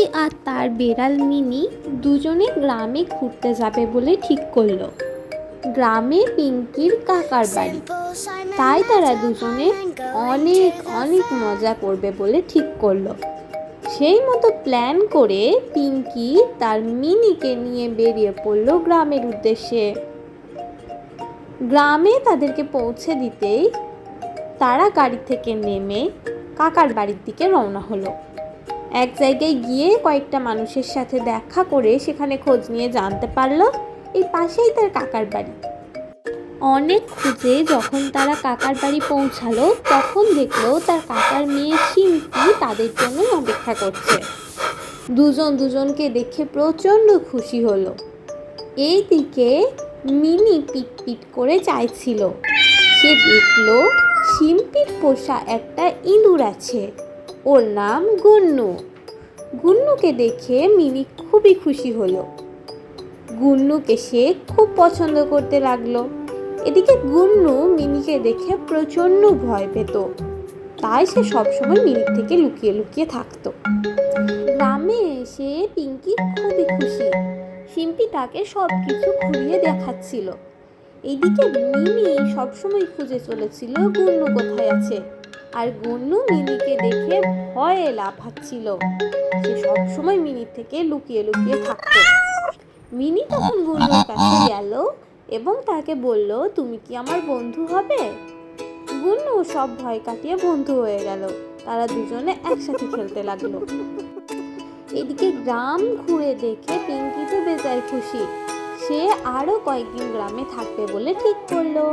পিঙ্কি আর তার বেড়াল মিনি দুজনে গ্রামে ঘুরতে যাবে বলে ঠিক করলো। গ্রামে পিঙ্কির কাকার বাড়ি, তাই তারা দুজনে অনেক অনেক মজা করবে বলে ঠিক করলো। সেই মতো প্ল্যান করে পিঙ্কি তার মিনিকে নিয়ে বেরিয়ে পড়লো গ্রামের উদ্দেশ্যে। গ্রামে তাদেরকে পৌঁছে দিতেই তারা গাড়ি থেকে নেমে কাকার বাড়ির দিকে রওনা হলো। এক জায়গায় গিয়ে কয়েকটা মানুষের সাথে দেখা করে সেখানে খোঁজ নিয়ে জানতে পারলো এই পাশেই তার কাকার বাড়ি। অনেক খুঁজে যখন তারা কাকার বাড়ি পৌঁছালো তখন দেখলো তার কাকার মেয়ে শিম্পি তাদের জন্য অপেক্ষা করছে। দুজনকে দেখে প্রচণ্ড খুশি হলো। এইদিকে মিনি পিট পিট করে চাইছিল। সে দেখলো শিম্পির পোষা একটা ইঁদুর আছে, ওর নাম গুন্নু। গুন্নুকে দেখে মিনি খুবই খুশি হলো। গুন্নুকে সে খুব পছন্দ করতে লাগলো। এদিকে গুন্নু মিনিকে দেখে প্রচণ্ড ভয় পেত, তাই সে সবসময় মিনির থেকে লুকিয়ে লুকিয়ে থাকতো। গ্রামে এসে পিঙ্কি খুবই খুশি। শিম্পি তাকে সব কিছু ঘুরিয়ে দেখাচ্ছিল। এইদিকে মিনি সবসময় খুঁজে চলেছিল গুন্নু কোথায় আছে, আর গুন্নু মিনিকে দেখে ভয়ে লাফাচ্ছিল। সে সবসময় মিনির থেকে লুকিয়ে লুকিয়ে থাকতো। মিনি তখন গুন্নুর কাছে গেল এবং তাকে বলল, তুমি কি আমার বন্ধু হবে? গুন্নু সব ভয় কাটিয়ে বন্ধু হয়ে গেল। তারা দুজনে একসাথে খেলতে লাগলো। এদিকে গ্রাম ঘুরে দেখে পিঙ্কি তো বেজায় খুশি। সে আরো কয়েকদিন গ্রামে থাকবে বলে ঠিক করলো।